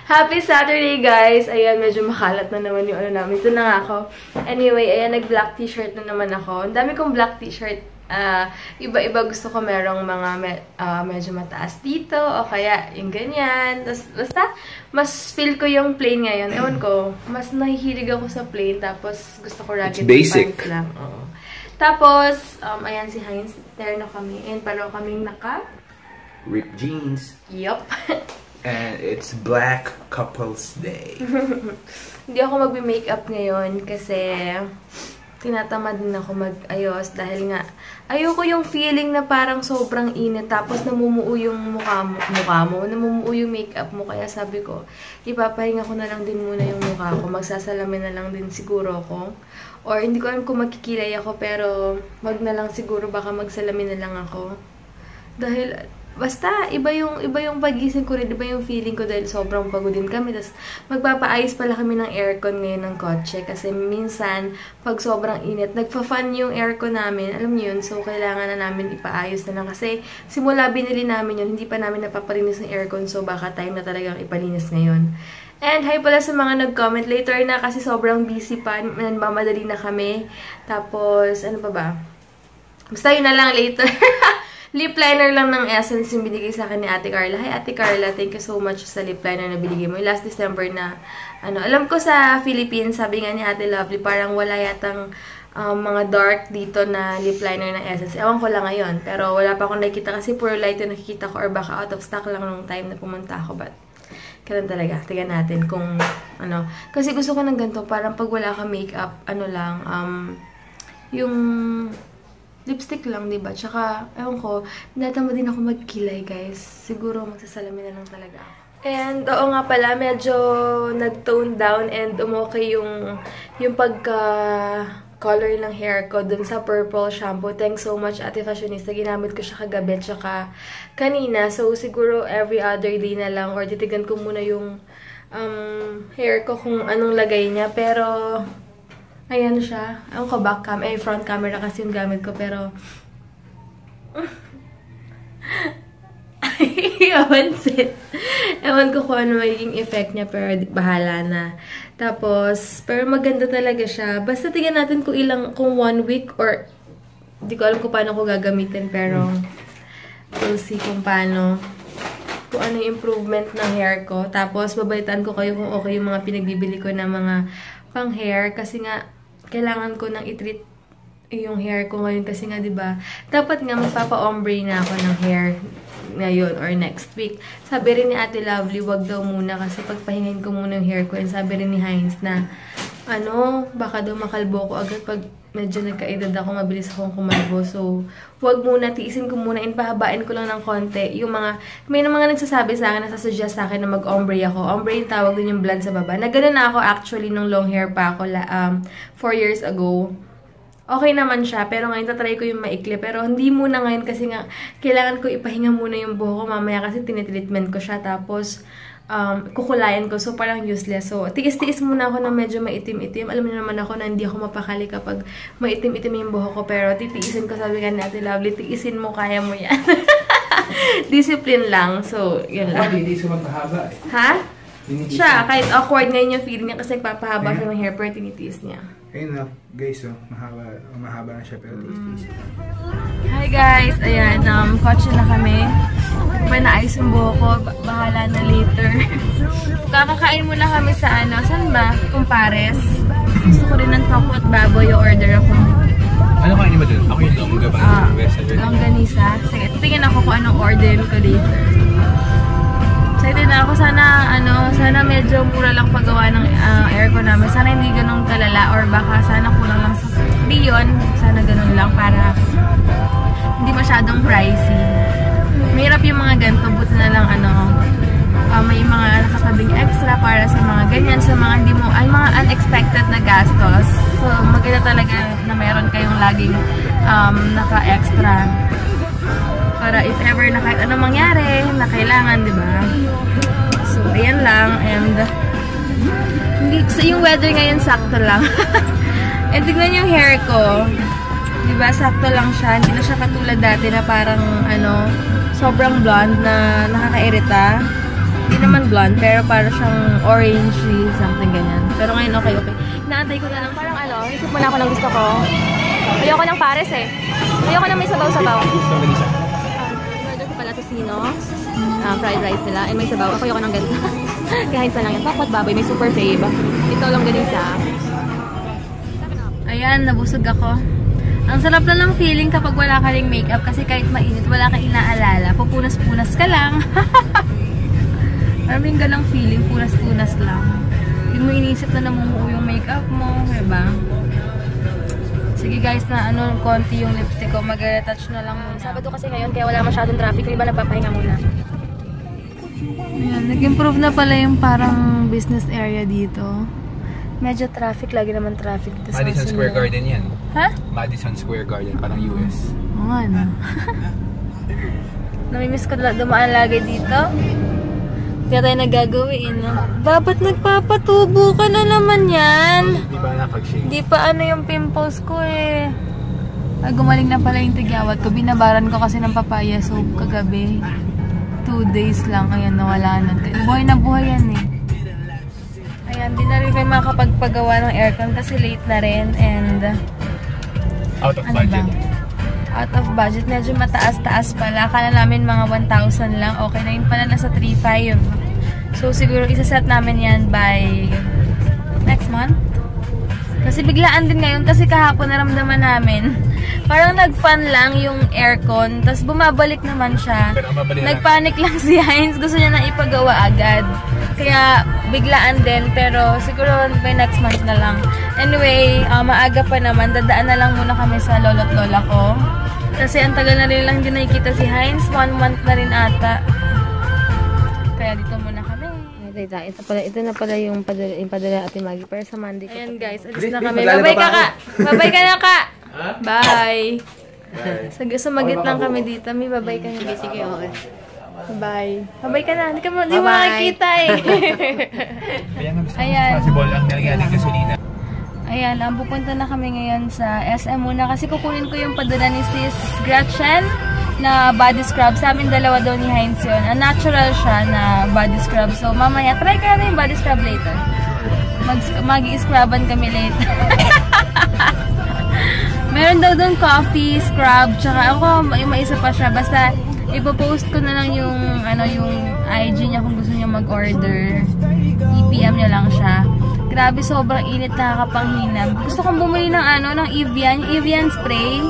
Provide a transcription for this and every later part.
Happy Saturday, guys! Ayan, medyo makalat na naman yung ano namin. Ito na nga ako. Anyway, ayan, nag-black t-shirt na naman ako. Ang dami kong black t-shirt. Iba-iba gusto ko merong mga medyo mataas dito o kaya yung ganyan. Tapos, basta, mas feel ko yung plain ngayon. Ewan ko, mas nahihilig ako sa plain. Tapos, gusto ko ragged pants lang. Oo. Tapos, ayan si Heinz. Terno kami. And pareho kaming ripped jeans. Yup. And it's Black Couples Day. Hindi ako magbe-makeup ngayon kasi tinatamad din ako mag-ayos dahil nga ayoko yung feeling na parang sobrang init tapos namumuo yung mukha mo, namumuo yung makeup mo. Kaya sabi ko, ipapahinga ko na lang din muna yung mukha ko. Magsasalamin na lang din siguro ako. Or hindi ko alam kung magkikilay ako pero wag na lang siguro, baka magsalamin na lang ako. Dahil basta, iba yung pagising ko rin, iba yung feeling ko dahil sobrang pagod din kami. Tapos, magpapaayos pala kami ng aircon ngayon ng kotse. Kasi minsan, pag sobrang init, nagpa-fan yung aircon namin. Alam niyo yun? So, kailangan na namin ipaayos na lang. Kasi, simula binili namin yun, hindi pa namin napapalinis ng aircon. So, baka time na talagang ipalinis ngayon. And, hi pala sa mga nag-comment later na kasi sobrang busy pa. Mamadali na kami. Tapos, ano pa ba? Basta yun na lang later. Lip liner lang ng Essence yung binigay sa akin ni Ate Carla. Hi, Ate Carla. Thank you so much sa lip liner na binigay mo. Yung last December na, alam ko sa Philippines, sabi nga ni Ate Lovely, parang wala yatang mga dark dito na lip liner ng Essence. Ewan ko lang ngayon. Pero wala pa akong nakikita kasi puro light yung nakikita ko or baka out of stock lang nung time na pumunta ako. But, kailan talaga. Tingnan natin kung, Kasi gusto ko ng ganito, parang pag wala ka makeup, yung lipstick lang, diba? Tsaka, ewan ko, natama din ako magkilay, guys. Siguro, magsasalamin na lang talaga ako. And, oo nga pala, medyo nag-tone down and umokay yung pagka-color ng hair ko dun sa purple shampoo. Thanks so much, Ate Fashionista. Ginamit ko siya kagabi, tsaka kanina. So, siguro, every other day na lang or titigan ko muna yung hair ko kung anong lagay niya. Pero, ayan siya. Ewan ko, front camera kasi yung gamit ko, pero ewan ko kung ano magiging effect niya, pero bahala na. Tapos, pero maganda talaga siya. Basta tingnan natin kung 1 week or hindi ko alam kung paano ko gagamitin, pero we'll see kung ano yung improvement ng hair ko. Tapos, babalitaan ko kayo kung okay yung mga pinagbibili ko na mga pang hair kasi nga kailangan ko nang i-treat yung hair ko ngayon kasi nga 'di ba dapat nga magpapa-ombre na ako ng hair ngayon or next week. Sabi rin ni Ate Lovely, wag daw muna kasi pagpahingain ko muna yung hair ko. And sabi rin ni Heinz na baka daw makalbo ko agad pag medyo nagkaedad ako, mabilis akong kumalbo. So, wag muna, tiisin ko muna, pahabain ko lang ng konti. May mga nagsasabi sa akin, nasasuggest sa akin na mag-ombre ako. Ombre yung tawag din yung blonde sa baba. Nagano na ako actually nung long hair pa ako 4 years ago. Okay naman siya, pero ngayon tatry ko yung maikli. Pero hindi muna ngayon kasi nga, kailangan ko ipahinga muna yung buhok ko mamaya kasi tinitreatment ko siya. Tapos, kukulayan ko. So, parang useless. So, tiis-tiis muna ako na medyo maitim-itim. Alam niyo naman ako na hindi ako mapakali kapag maitim-itim yung buhok ko. Pero, titiisin ko. Sabi nga ni Ate Lovely, tiisin mo, kaya mo yan. Discipline lang. So, yun lang. Hindi siya magpahaba eh. Ha? Siya, kahit awkward ngayon yung feeling niya kasi nagpapahaba siya ng hair, pero tinitiis niya. Ayun na, guys, mahaba na siya, pero tiis-tiis. Hi guys! Ayan, kotse na kami. Naayos yung buhok ko. Bahala na later. Kakakain muna kami sa saan ba? Kumpares. Gusto ko rin ng toko at baboy. Order ako. Ano kainin mo dun? Ako yung longga ba? Longganisa. Sige, titingin ako kung anong order ko later. Excited na ako. Sana medyo mura lang paggawa ng aircon namin. Sana hindi ganun kalala or baka sana kulang lang sa biyon. Sana ganun lang para hindi masyadong pricey. Mahirap yung mga ganito, buti na lang may mga nakatabing extra para sa mga ganyan, sa mga mga unexpected na gastos. So, maganda talaga na meron kayong laging naka-extra. Para if ever na kahit anong mangyari, na kailangan, di ba? So, ayan lang. And, yung weather ngayon, sakto lang. And, tignan yung hair ko. Diba, sakto lang siya. Hindi na siya katulad dati na parang, sobrang blonde na nakakairita. Hindi naman blonde, pero para siyang orangey, something ganyan. Pero ngayon, okay. Inaantay ko na lang. Parang isip mo na ako ng gusto ko. Ayoko ng pares eh. Ayoko na may sabaw-sabaw. Order ko pala tocino. Fried rice nila. Eh, may sabaw. Ako ayoko ng ganito. Kaya hins na lang yan. Pakot baboy, may super fave. Ito lang galing sa ayan, nabusog ako. Ang sarap na lang feeling kapag wala ka ring makeup kasi kahit mainit, wala kang inaalala. Pupunas-punas ka lang. Maraming galang feeling, punas-punas lang. Hindi mo iniisip na namumuo yung makeup mo, diba? Sige guys, na konti yung lipstick ko. Mag-retouch na lang muna. Sabado kasi ngayon, kaya wala masyadong traffic. Diba nagpapahinga muna? Ayan, nag-improve na pala yung parang business area dito. Medyo traffic, lagi naman traffic. Madison Square Garden yan. Ha? Madison Square Garden, parang US. Oo nga na. Namimiss ko dumaan lagi dito. Kaya tayo nagagawin, no? Dapat nagpapatubo ka na naman yan. Di ba napag-shave? Di pa yung pimples ko eh. Gumaling na pala yung tigyawat ko. Binabaran ko kasi ng papaya soap kagabi. 2 days lang. Ayan, nawala na. Buhay na buhay yan eh. Ayan, di na rin kayo makakapagpagawa ng aircon kasi late na rin and out of budget. Out of budget. Medyo mataas-taas pala. Akala namin mga 1,000 lang. Okay na yun pala. Nasa 3,500. So, siguro isa-set namin yan by next month. Kasi biglaan din ngayon. Kasi kahapon naramdaman namin. Parang nag-fan lang yung aircon. Tapos bumabalik naman siya. Nagpanic lang si Heinz. Gusto niya na ipagawa agad. Kaya biglaan din. Pero siguro by next month na lang. Anyway, maaga pa naman. Dadaan na lang muna kami sa lolo't lola ko. Kasi ang tagal na rin lang din nakikita si Heinz. 1 month na rin ata. Kaya dito muna kami. Ito na pala yung padala Ate Maggie para sa Monday. Ayan guys, alis na kami. Bye-bye ka ka! Bye-bye ka na ka! Bye! Sumagit lang kami dito. May bye-bye ka na. Sige, okay. Bye. Bye-bye ka na. Hindi mo makikita eh. Ayan. Possible ang nalagaling gasolina. Ayan, pupunta na kami ngayon sa SM muna kasi kukunin ko yung padala ni Sis Gretchen na body scrub. Sa amin dalawa daw ni Heinz yun. Natural siya na body scrub. So mamaya, try ka na yung body scrub later. Mag-i-scruban kami later. Meron daw doon coffee, scrub, tsaka ako, may isa pa siya. Basta, ipopost ko na lang yung, yung IG niya kung gusto niya mag-order. I-PM niya lang siya. Grabe, sobrang init, nakakapanghinab. Gusto kong bumili ng ng Evian, yung Evian spray.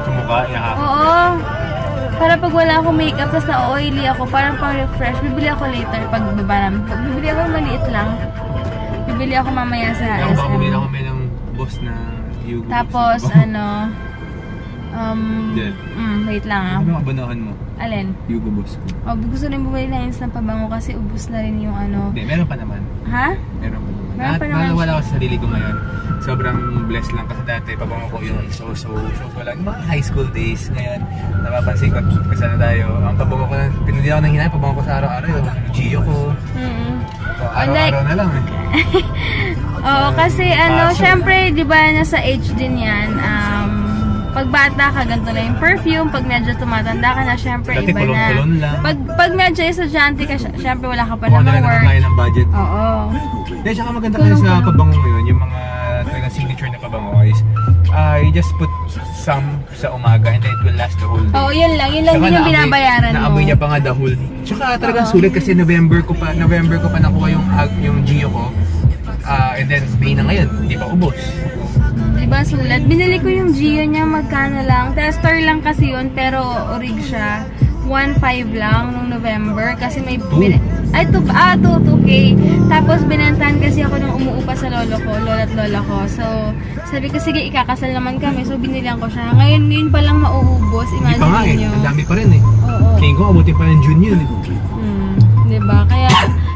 Tumukha, yakap. Oo. Para pag wala akong makeup, tapos na-oily ako, parang pang-refresh. Bibili ako later pag baba namin. Bibili ako maliit lang. Bibili ako mamaya sa SM. Ako bumili ako ng boss na Hugo. Tapos, wait lang ah. Ano ang abanuhan mo? Alin? Hugo Boss ko. Gusto rin bumili na ng pabango kasi ubus na rin yung Hindi, meron pa naman. Ha? Meron pa naman. Meron pa naman. Wala ako sa sarili ko ngayon. Sobrang blessed lang kasi dati pabango ko yung so lang. Mga high school days ngayon. Napapansin ko kasi na tayo. Ang pabango ko na, pinili ako ng hinay, pabango ko sa araw-araw yung Gio ko. Araw-araw na lang eh. Oo, kasi syempre, di ba nasa age din yan, pag bata ka, ganito na yung perfume, pag medyo tumatanda ka na, syempre, dati iba na. Lang. Pag medyo estudyante ka, syempre, wala ka pa namang work. Kung ng budget. Oo. Dahil saka maganda kasi sa pabango ngayon, yung mga talagang signature na pabango is, you just put some sa umaga and then it will last the whole day. Oo, yun lang din yung binabayaran mo. Naamoy niya pa nga the whole day. Tsaka talagang sulit kasi November ko pa nakuha yung Gio ko. And then May na ngayon, hindi pa ubos. Diba sulat? Binili ko yung Gio niya, magkano lang. Tester lang kasi yun, pero orig siya. 1.5 lang nung November kasi may 2K. Tapos binantahan kasi ako nung umuupa sa lola't lola ko. So, sabi ko, sige, ikakasal naman kami. So, binilihan ko siya. Ngayon pa lang mauubos. Imagine pa nga niyo. Ang dami pa rin eh. Oo. Tingin ko, abutin pa ng June yun eh. Diba? Kaya,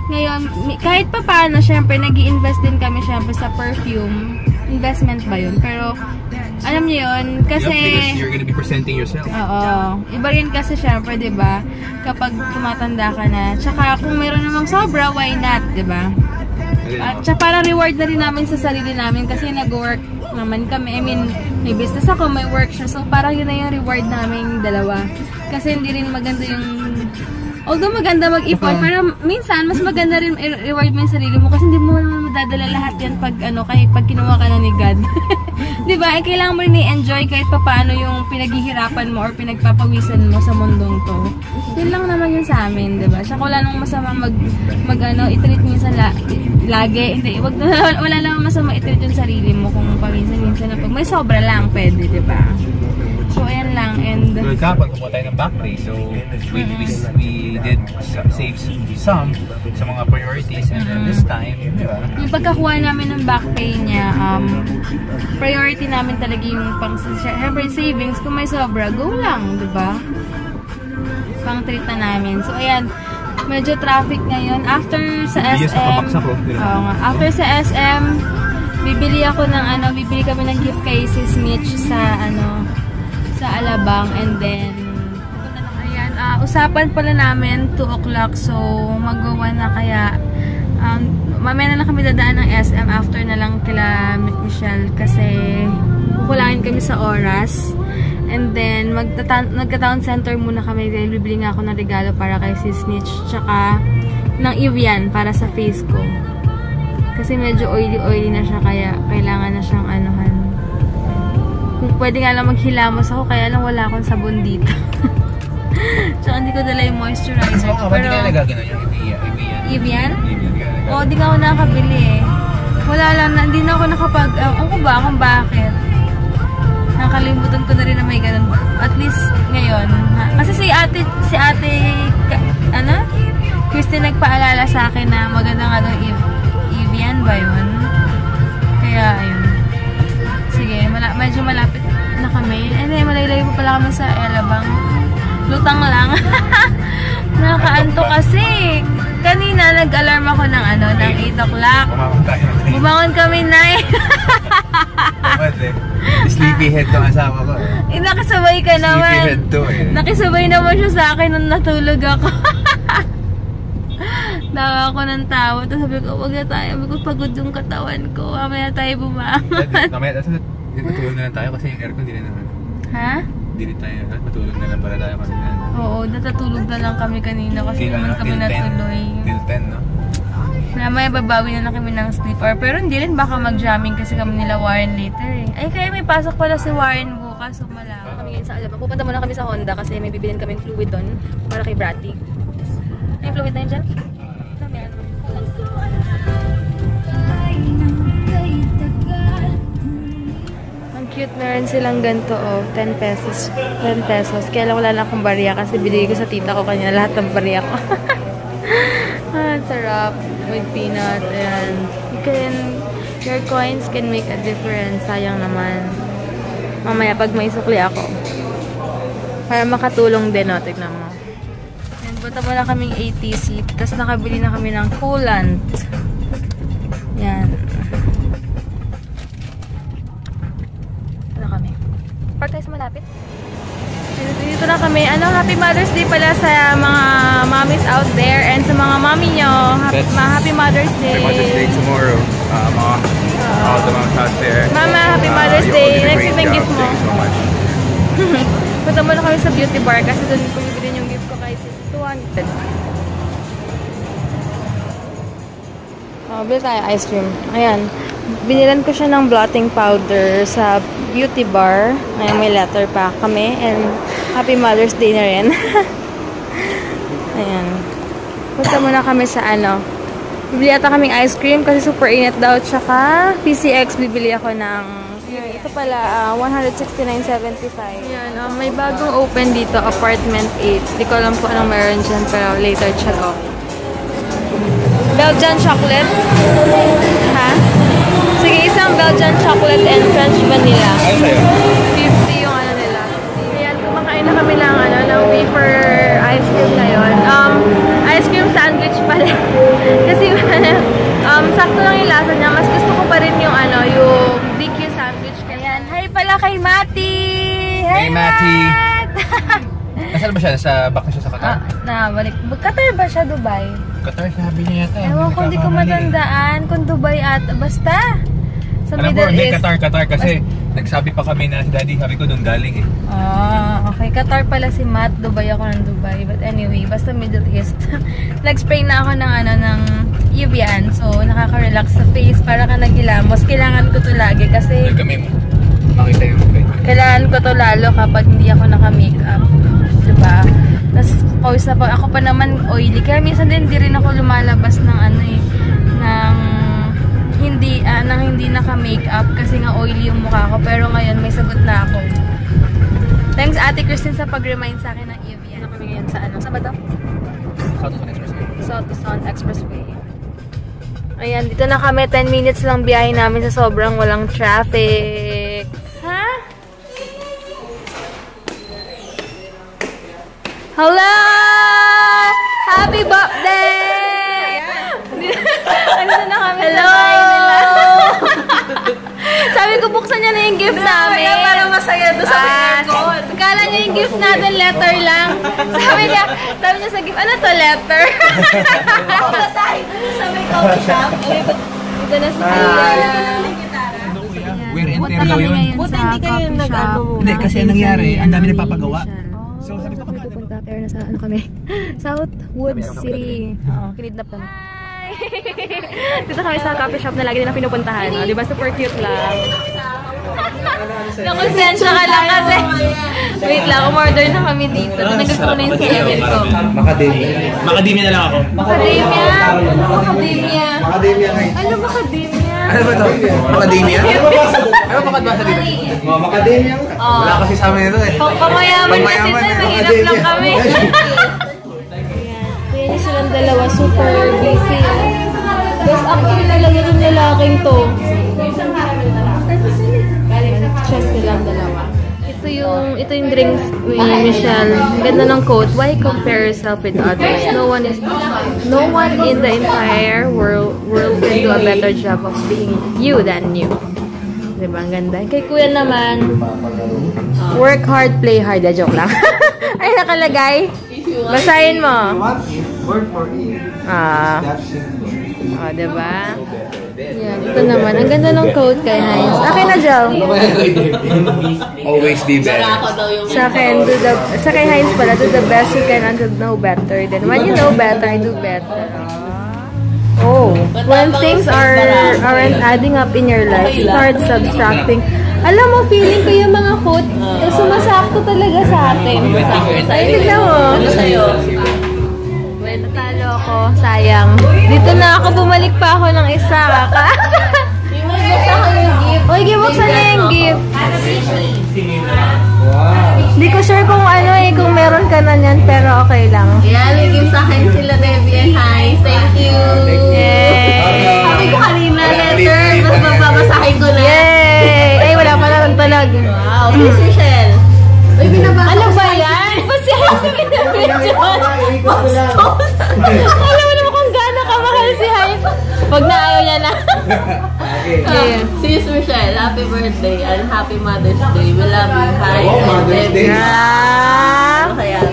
ngayon, kahit pa paano, syempre, nag-i-invest din kami syempre sa perfume. Investment ba yun? Pero, alam niyo yun, kasi because you're gonna be presenting yourself. Oo. Iba rin kasi syempre, 'di ba? Kapag tumatanda ka na. Tsaka kung mayroon namang sobra, why not, 'di ba? At tsaka para reward na rin namin sa sarili namin kasi nag-work naman kami. I mean, may business ako, may work siya. So parang yun na yung reward namin dalawa. Kasi hindi rin maganda yung Although maganda mag-ipon, pero minsan mas maganda rin i-reward mo yung sarili mo kasi hindi mo naman madadala lahat yan pag pag kinuha ka na ni God. 'Di ba? Kailangan mo rin i-enjoy kahit papaano yung pinaghihirapan mo or pinagpapawisan mo sa mundong to. Yun lang naman yun sa amin, 'di ba? Saka wala nang masama i-treat minsan lagi. Hindi, wala namang masama i-treat yung sarili mo kung paminsan-minsan na pag may sobra lang pwede, 'di ba? So, ayan lang. And kapag kumuha tayo ng back pay, so we did save some sa mga priorities and then this time, di ba? Yung pagkakuha namin ng back pay niya, priority namin talaga yung syempre savings. Kung may sobra, go lang, di ba? Pang treat na namin. So, ayan. Medyo traffic ngayon. After sa SM, after sa SM, bibili kami ng gift kay Sis Mitch sa sa Alabang, and then ayan, usapan pala namin 2 o'clock, so magawa na kaya mamaya na lang kami dadaan ng SM after na lang kila Michelle kasi kukulangin kami sa oras, and then magta-town center muna kami dahil bibili nga ako ng regalo para kay Sis Mitch tsaka ng Evian para sa face ko kasi medyo oily na siya kaya kailangan na siyang kung pwede nga lang maghilamos ako, kaya lang wala akong sabon dito. Tsaka hindi ko dala yung moisturizer. Pero hindi ka nagagano yung Evian? Oo, di nga ako nakakabili eh. Wala lang, hindi na ako nakapag... kung bakit. Nakalimutan ko na rin na may ganun. At least ngayon. Kasi si ate Christy nagpaalala sa akin na maganda nga daw Evian ba yun? Kaya ayun. Sige, medyo malapit na kami. And then, malaylay pa pala kami sa Alabang. Lutang lang. Nakakaanto kasi. Kanina, nag-alarm ako ng 8 o'clock. Bumangon kami 9. Sleepyhead tong asawa ko. Nakisabay ka naman. Sleepyhead to eh. Nakisabay naman siya sa akin nung natulog ako. Tawa ako ng tawa. Tapos sabi ko, wag na tayo. Sabi ko, pagod yung katawan ko. Mamaya tayo bumangon. Mamaya, matulog na lang tayo kasi yung aircon hindi na naman. Ha? Hindi tayo. Matulog na lang para tayo kanina. Oo, natatulog na lang kami kanina kasi naman kami natuloy. Till 10, no? Mamaya babawi na lang kami ng sleeper. Pero hindi rin baka mag-jamming kasi kami nila Warren later eh. Ay, kaya may pasok pala si Warren bukas. So, malawa kami ngayon sa Alabang. Pupunta muna kami sa Honda kasi may bibilin kaming fluid doon para kay Bratty. May fluid na yun dyan? Ang cute na rin silang ganito, oh. 10 pesos. 10 pesos. Kaya lang wala na akong barya kasi binigay ko sa tita ko kanina lahat ng barya ko. Sarap. With peanut. And your coins can make a difference. Sayang naman. Mamaya pag may sukli ako. Para makatulong din, oh. Tignan mo. Punta muna kaming ATC, tapos nakabili na kami ng coolant. Yan. Ano kami? Park tayo sa malapit. Dito na kami. Happy Mother's Day pala sa mga mommies out there and sa mga mommy nyo. Happy Mother's Day. Happy Mother's Day tomorrow. All the moms out there. Mama, Happy Mother's Day. Next time yung gift mo. Thank you so much. Punta muna kami sa beauty bar kasi doon ko bibili yung gift ko kay sis. 200. Bili tayo ice cream. Ayan. Binilan ko siya ng blotting powder sa beauty bar. Ngayon may letter pa kami. And Happy Mother's Day na rin. Ayan. Punta muna kami sa bibili ata kaming ice cream kasi super init daw. Tsaka PCX bibili ako ng ito pala, 169.75. Ayan, may bagong open dito, apartment 8. Hindi ko alam kung anong meron dyan, pero later check out. Belgian chocolate? Ha? Sige, isang Belgian chocolate and French vanilla. 50 yung nila. Ayan, kumakain na kami ng wafer ice cream ngayon. Ice cream sandwich pala. Kasi sakto lang yung lasa niya. Mas gusto ko pa rin yung yung DQ sandwich. Ayan, hi pala kay Mati! Hey Mati! Nasaan ba siya? Back na siya sa Qatar? Nabalik. Qatar ba siya? Dubai? Qatar, sabi niya yata. Ewan ko, hindi ko matandaan kung Dubai at basta. Sa Alam mo, Middle hindi, East. Qatar kasi nagsabi pa kami na si Daddy, sabi ko doon galing eh. Okay. Qatar pala si Matt. Dubai ako ng Dubai. But anyway, basta Middle East. Nag-spray na ako ng Evian. So, nakaka-relax sa face. Para ka nagilamos. Kailangan ko to lagi kasi Kami mo. Makita yung kailangan ko to lalo kapag hindi ako naka-makeup. Diba? Tapos, pawis na pa. Ako pa naman oily. Kaya minsan din, hindi rin ako lumalabas ng hindi naka-makeup kasi nga oily yung mukha ko. Pero ngayon, may sagot na ako. Thanks, Ate Christine, sa pag-remind sa akin ng Evian. Kami ngayon sa Saan ba to? South Expressway. Ayan, dito na kami. 10 minutes lang biyahe namin sa sobrang walang traffic. Ha? Hello! Happy birthday! Ano na kami sa bahay nila? Sabi ko, buksan niya na yung gift namin. Para masaya doon sa picture ko. Kala niya yung gift natin, letter lang. Sabi niya sa gift, ano to, letter? Basahin ko sa may coffee shop. Ito na si Kuya. We're in Terlo yun. Buti hindi kayo nag-ano. Hindi, kasi ang nangyari, ang dami nagpapagawa. So, sabi ko pupunta, pero nasa kami? Southwood City. Oo, kinidnap naman. Dito kami sa coffee shop na lagi nila pinupuntahan. Di ba? Super cute lang. Nakonsensya ka lang kasi. Wait lang, umorder na kami dito. Nagusto ko na yung cereal ko. Macadamia na lang ako. Macadamia? Macadamia. Ano Macadamia? Ano ba ito? Macadamia? Ano makadbasa dito? Macadamia. Wala kasi sa amin ito eh. Pamayaman kasi ito. Mahirap lang kami. Kaya silang dalawa super busy. Best actor talaga yung lalaking to. Chess silang dalawa. Ito yung drinks ni Michelle. Ganda ng quote. Why compare yourself with others? No one in the entire world can do a better job of being you than you. Diba? Ang ganda. Kay Kuya naman, work hard, play hard. Joke lang. Ay, nakalagay. Basahin mo. Work for it. Diba? Yan, ito naman. Ang ganda ng quote kay Heinz. Akin na, Joe. Always be better. Sa akin, sa kay Heinz pala, do the best you can until know better. Then when you know better, do better. When things aren't adding up in your life, start subtracting. Alam mo, feeling ko yung mga quote, sumasakto talaga sa atin. Ay, tignan mo. Natalo ako, sayang. Dito na ako, bumalik pa ako ng isa. Uy, gibuksan niya yung gift. Hindi ko sure kung kung meron ka na niyan, pero okay lang. Yeah, nag-give sa akin sila Debbie and Heinz. Thank you! Yay! Sabi ko kanina, letter. Mas mababasahin ko na. Yay! Ay, wala pa lang talag. Wow, Miss Michelle. Uy, binabasa Ano ba yan? Pasihan sa pinabidyon. Alam mo naman kung gaano kamahal si Heinz. Pag na ayaw niya na. Sis Michelle, happy birthday and happy Mother's Day. We love you, Heinz and Debbie.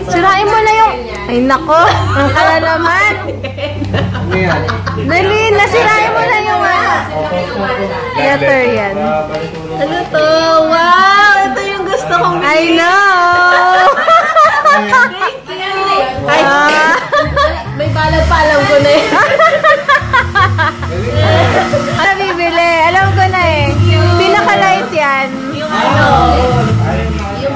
Sirain mo na yung... Ay, nako. Ang kala naman. Dali, nasirain mo na yung letter yan. Ano to? Wow! Ito yung gusto kong I know! Ay, may balag-palam ko na eh. Ano bibili? Alam ko na eh. Pinaka-light yan. Yung ano? Yung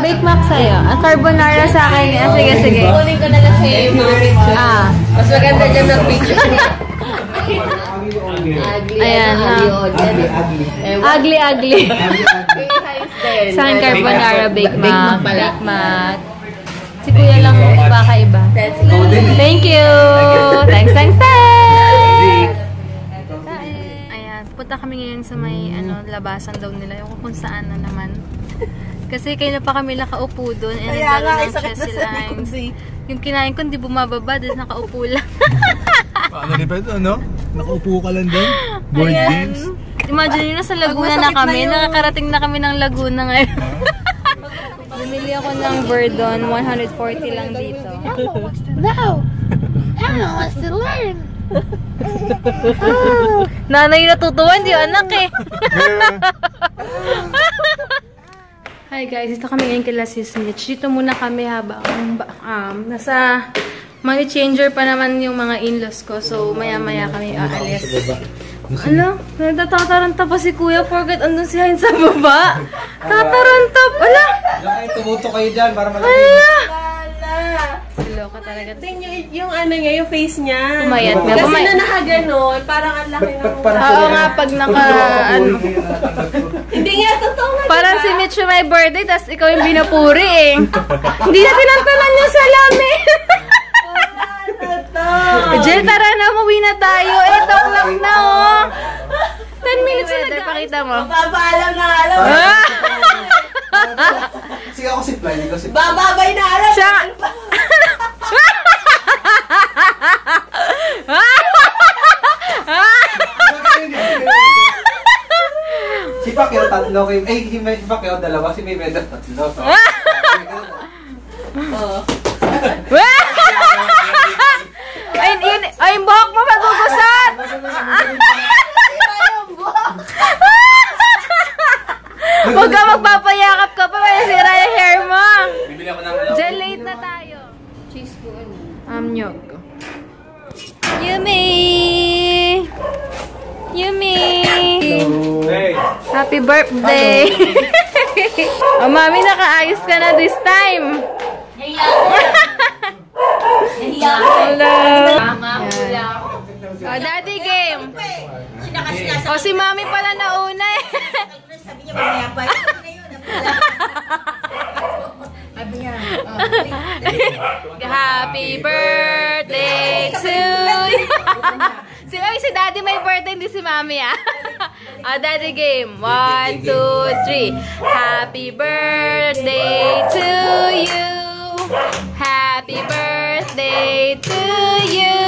Bake Mac sa'yo. Carbonara sa akin. Sige. kunin ko na kasi yung mga picture. Mas maganda dyan ng picture niya. Ayan. Ugly. Saan carbonara, Bake Mac. Si Kuya lang iba-kaiba. Thank you! Thanks! Ayan, punta kami ngayon sa may labasan daw nila. Yung kung saan na naman. Kasi kayo na pa kami nakaupo doon. Kaya nga, isakit na sa likod eh. Yung kinain ko, hindi bumababa. Dahil nakaupo lang. Paano rin pa ito, no? Nakaupo ka lang din. Board games. Imagine nyo, nasa Laguna na kami. Nakakarating na kami ng Laguna ngayon. Bumili ako ng Verdon. 140 lang dito. No! Hannah wants to learn! Nanay natutuwa, hindi anak eh. Hi guys, dito kami ngayon kila Sis Mitch. Dito muna kami habang nasa money changer pa naman yung mga in-laws ko. So, maya-maya kami aalis. Ano? Nagtataranta pa si Kuya. Forget, andun si Hein sa baba. Tataranta pa. Ala! Tumuto kayo dyan para malaki. Loka talaga. Tingnan yung ano niya, yung face niya. Pumayat. Kasi na nakaganon, parang ang laki ng... Oo nga, pag ano. Hindi nga, totoo nga. Parang si Mitch yung may birthday, tas ikaw yung binapuri eh. Hindi na tinantanan yung salamin. Jill, tara na, umuwi na tayo. 8 o'clock na oh. 10 minutes na nagpakita mo. Babaalam na alam. Sige ako si Fly, kasi Bababay na alam. Siya. si Pacquiao tatlo, si Pacquiao dalawa, si Mayweather tatlo. Ay, yung buhok mo magugusot! Huwag ka magpapayakap ka pa, may sira yung hair mo. Bibili ako ng Diyan late na tayo. Cheese po nyog. Yummy! Yummy! Hey! Happy birthday! Oh, mami, nakaayos ka na this time. Hello! Oh, daddy game. Oh, si mami pala nauna eh. Sabi niya, mamaya pa. Sabi niya, Happy birthday to you. Si daddy may birthday, hindi si mami ah. Oh, daddy game. 1, 2, 3. Happy birthday to you. Happy birthday to you.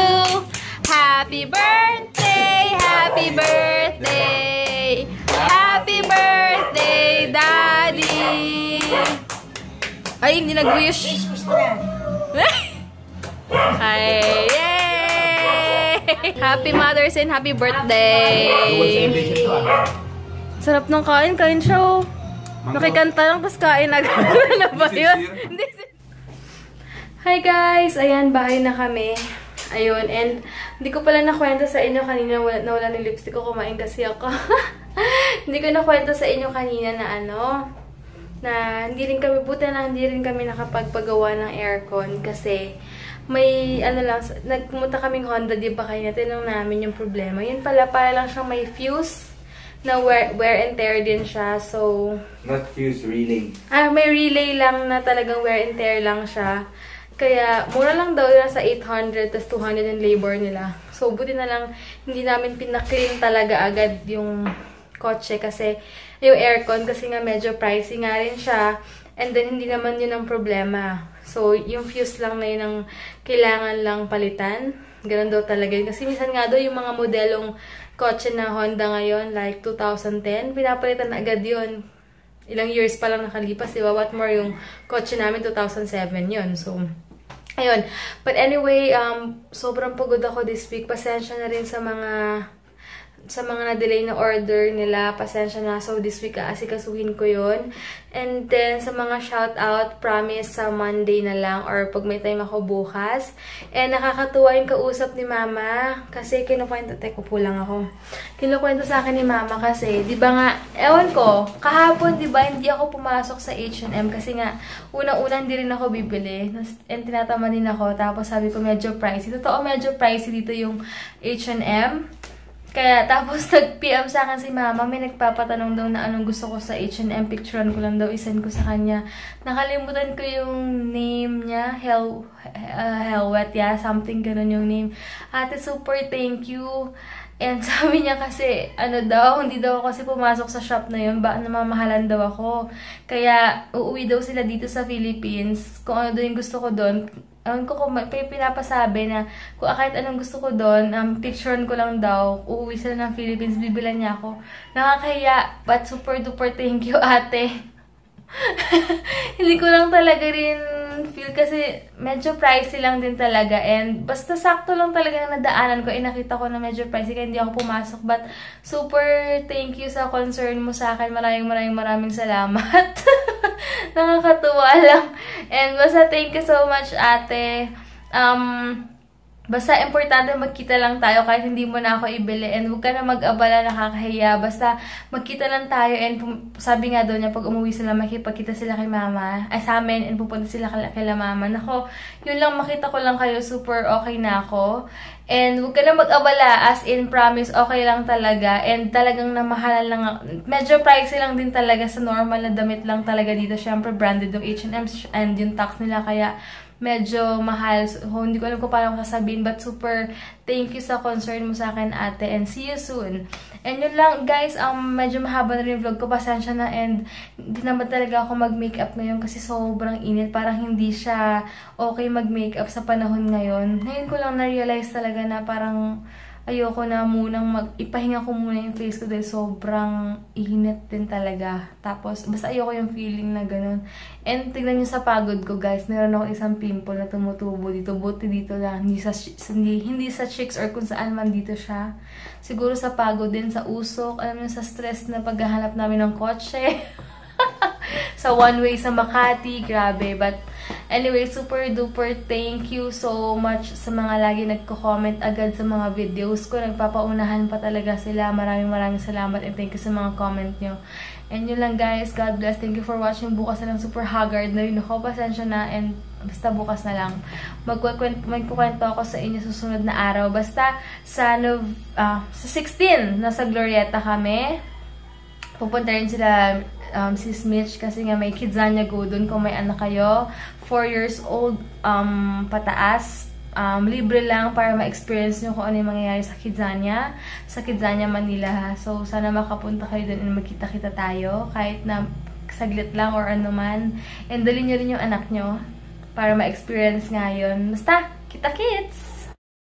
Happy birthday, happy birthday. Happy birthday, daddy. Ay, hindi nag-wish. Ay, yay! Happy Mother's and happy birthday. Sarap ng kain siya oh. Nakikanta lang, tapos kain agad. Ano ba yun? Hi guys! Ayan, bahay na kami. Ayun, and hindi ko pala nakwento sa inyo kanina na wala ng lipstick ko, kumain kasi ako. Hindi ko nakwento sa inyo kanina na na hindi rin kami nakapagpagawa ng aircon kasi may nagpumunta kaming Honda, di ba kayo tinanong namin yung problema. Yun pala, para lang siyang may fuse na wear and tear din siya. So, not fuse, relay. May relay lang na talagang wear and tear lang siya. Kaya, mura lang daw nasa 800, tas 200 yung labor nila. So, buti na lang, hindi namin pinaklean talaga agad yung kotse kasi, yung aircon, kasi nga medyo pricey nga rin siya. And then, hindi naman yun ang problema. So, yung fuse lang na yun ang kailangan lang palitan. Ganun daw talaga yun. Kasi minsan nga daw, yung mga modelong kotse na Honda ngayon, like 2010, pinapalitan agad yun. Ilang years pa lang nakalipas, diba? What more yung kotse namin, 2007 yun. So, ayun. But anyway, sobrang pagod ako this week. Pasensya na rin sa mga na-delay na order nila. Pasensya na. So, this week, aasikasuhin ko yun. And then, sa mga shoutout, promise sa Monday na lang or pag may time ako bukas. And nakakatuwa yung kausap ni Mama. Kasi kinukwento, teko po lang ako. Kinukwento sa akin ni Mama kasi, di ba nga, ewan ko, kahapon, di ba, hindi ako pumasok sa H&M kasi nga, unang-una hindi rin ako bibili. And tinatama din ako. Tapos sabi ko, medyo pricey. Totoo, medyo pricey dito yung H&M. Kaya, tapos nag-PM sa akin si Mama, may nagpapatanong daw na anong gusto ko sa H&M, picturean ko lang daw, isend ko sa kanya. Nakalimutan ko yung name niya, Helwet, yeah, something ganun yung name. Ate, super thank you. And sabi niya kasi, hindi daw ako kasi pumasok sa shop na yun, baka namamahalan daw ako. Kaya, uuwi daw sila dito sa Philippines, kung ano daw yung gusto ko doon. Kung pinapasabi na kung kahit anong gusto ko doon, picturean ko lang daw, uuwi sila ng Philippines, bibilan niya ako. Nakakahiya, but super duper thank you ate. Hindi ko lang talaga rin feel kasi medyo pricey lang din talaga and basta sakto lang talaga na nadaanan ko nakita ko na medyo pricey kaya hindi ako pumasok. But super thank you sa concern mo sa akin. Maraming salamat. Nakakatuwa lang. And basta thank you so much, ate. Basta importante magkita lang tayo kahit hindi mo na ako ibili and huwag ka na mag-abala, nakakahiya. Basta magkita lang tayo and sabi nga daw niya pag umuwi sila makipagkita sila kay mama, ay sa amin and pupunta sila kay mama. Nako, yun lang, makita ko lang kayo, super okay na ako. And huwag ka na mag-abala, as in promise, okay lang talaga. And talagang namahalan lang, medyo pricey lang din talaga sa normal na damit lang talaga dito. Syempre branded yung H&M and yung tax nila kaya medyo mahal. So, hindi ko alam kung paano ko sasabihin. But super thank you sa concern mo sa akin, ate. And see you soon. And yun lang, guys. Medyo mahaba na rin yung vlog ko. Pasensya na. And hindi naman talaga ako mag-makeup ngayon kasi sobrang init. Parang hindi siya okay mag-makeup sa panahon ngayon. Ngayon ko lang na-realize talaga na parang ayoko na munang ipahinga ko muna yung face ko dahil sobrang init din talaga. Tapos, basta ayoko yung feeling na ganun. And tignan nyo sa pagod ko, guys. Meron ako isang pimple na tumutubo dito. Buti dito lang. Hindi sa cheeks or kung saan man dito siya. Siguro sa pagod din, sa usok. Alam nyo, sa stress na paghahanap namin ng kotse. Sa one way sa Makati. Grabe. But anyway, super duper thank you so much sa mga lagi nagko-comment agad sa mga videos ko. Nagpapaunahan pa talaga sila. Maraming salamat and thank you sa mga comment nyo. And yun lang, guys. God bless. Thank you for watching. Bukas na lang super haggard na rin ako. Pasensya na and basta bukas na lang. Magkukwento ako sa inyo susunod na araw. Basta sa 16 nasa Glorieta kami. Pupunta rin sila Sis Mitch kasi nga may Kidzania Go doon kung may anak kayo. 4 years old pataas. Libre lang para ma-experience nyo kung ano yung mangyayari sa Kidzania, Manila. So, sana makapunta kayo doon and magkita-kita tayo. Kahit na saglit lang or ano man. And dalhin nyo rin yung anak nyo para ma-experience nga yun. Basta, kita-kits!